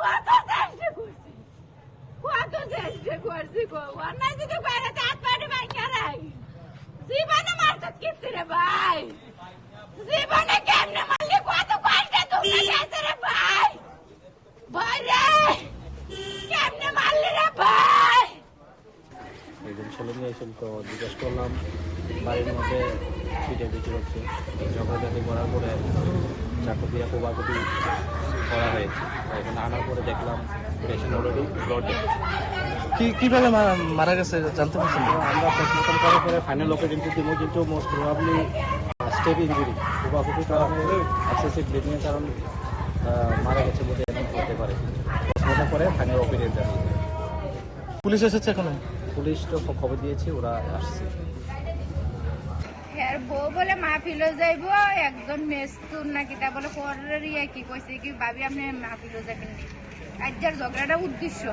কত চেষ্টা করছি, কত চেষ্টা করছি গো, অন্যায় যদি বাইরে হাত পাড়ি ভাঙা রাই, জীবনে মারছত কিস্তি রে ভাই, জীবনে কেমনে মারলি, কত কষ্ট তুমি গেছে রে ভাই, ভাই রে কেমনে মারলি রে ভাই। একজন ছেলে নিয়ে এসেছিল, তো জিজ্ঞেস করলাম বাড়ির মধ্যে পিঠে বিক্রি হচ্ছে, ঝগড়াঝাটি করার পরে চাকু দিয়ে কোবাকুবি করা হয়েছে। এখানে আনার পরে দেখলাম পেশেন্ট অলরেডি ব্লড ডেড। কিভাবে মারা গেছে জানতে পারছেন? আমরা পোস্টমর্টম করার পরে ফাইনাল অপারেশন দিব, কিন্তু মোস্ট প্রবাবলি স্টেপ ইঞ্জুরি, কোবাকুবির কারণে এক্সেসিভ ব্লিডিংয়ের কারণে মারা গেছে বলে এমন হতে পারে। পোস্টমর্টম করে ফাইনাল অপারেশন দেওয়া। পুলিশ এসেছে এখানে? পুলিশ তো খবর দিয়েছে, ওরা আসছে। এর বউ বলে মাহফিল যাইব, একজন মেস্তুর নাকি তা বলে পরের কি কইছে কি ভাবি আপনি মাহফিল যাবেন নি, আজকের ঝগড়াটা উদ্দেশ্য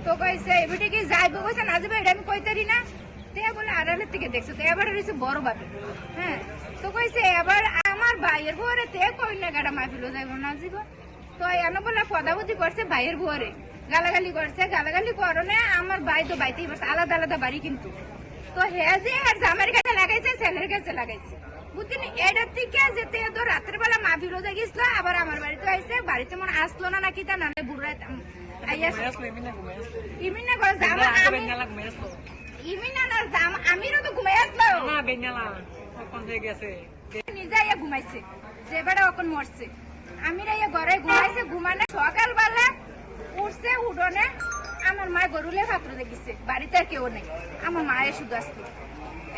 তো কইছে এবারে কি যাইব, কইছে না যাবে এটা আমি কইতারি না, তে বলে আড়ালের থেকে দেখছে, তো এবারে রয়েছে বড় ভাবি, হ্যাঁ তো কইছে এবার আমার ভাইয়ের বউরে তে কই না গাড়া মাহফিল যাইব না যাইব, তো এনে বলে পদাবধি করছে ভাইয়ের বউরে, গালাগালি করছে, গালাগালি করনে আমার ভাই তো বাইতেই পারছে, আলাদা আলাদা বাড়ি কিন্তু, তো হ্যাঁ যে আর জামার কাছে লাগাইছে, ছেলের কাছে লাগাইছে, বুঝছেন এটার থেকে যেতে তো রাতের বেলা মা বিরোধে গেছিল, আবার আমার বাড়িতে আইসে, বাড়িতে মনে আসলো না নাকি তা নালে বুড়া ইমিনা করে জামা ইমিনা না জামা আমিরও তো ঘুমাই আসলো নিজে আইয়া ঘুমাইছে, যে বেড়া ওখন মরছে, আমিরা ইয়া ঘরে ঘুমাইছে, ঘুমানে সকালবেলা উঠছে, উঠোনে আমার মা গরুলে পাত্র দেখিছে, বাড়িতে আর কেউ নেই, আমার মায়ের শুধু আসতো,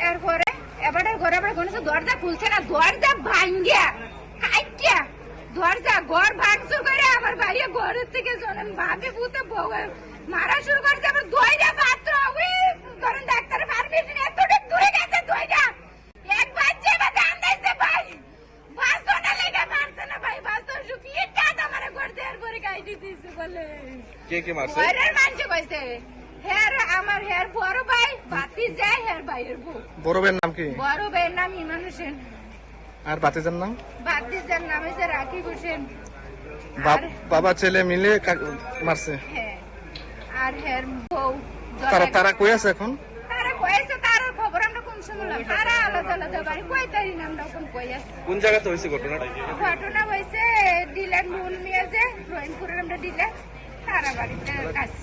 এরপরে এবারে ঘরে আবার গণেছে, দরজা খুলছে না, দরজা ভাঙ্গিয়া কাইটিয়া দরজা ঘর ভাঙচুর করে আমার ভাইয়া ঘরের থেকে জনম ভাবে ভূতে মারা শুরু করছে, আবার দইটা পাত্র ওই ধরেন ডাক্তারের পারমিশন এতটুক দূরে গেছে, দইটা এক বাচ্চা বাচ্চা আন্দাইছে ভাই, বাঁচতো না লেগে মারছে না ভাই, বাঁচতো শুকিয়ে কাজ আমার ঘর দেওয়ার পরে কাইটি দিয়েছে বলে। কে মারছে? ঘরের মানুষ কইছে হের আমার হের বড় ভাই বাতি যায়, হের ভাইয়ের বউ। বড় ভাইয়ের নাম কি? বড় ভাইয়ের নাম ইমান হোসেন। আর বাতিজার নাম? বাতিজার নাম হচ্ছে রাকিব হোসেন। বাবা ছেলে মিলে মারছে? হ্যাঁ। আর হের বউ। তারা কই আছে এখন? তারা কইছে, তার খবর আমরা কোন সময় তারা আলাদা আলাদা বাড়ি, কই তারি নাম কোন কই আছে। কোন জায়গাতে হয়েছে ঘটনাটা? ঘটনা হয়েছে ডিলার নুন মিয়া যে রহিমপুরের আমরা ডিলার, তারা বাড়িতে কাছে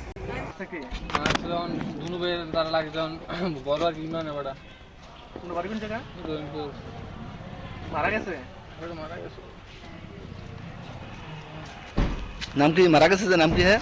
বড় আর ইমান এবারে বাড়ি কোন জায়গা? রহিমপুর। মারা গেছে? মারা গেছে। নাম কি মারা গেছে? নাম কি হ্যাঁ?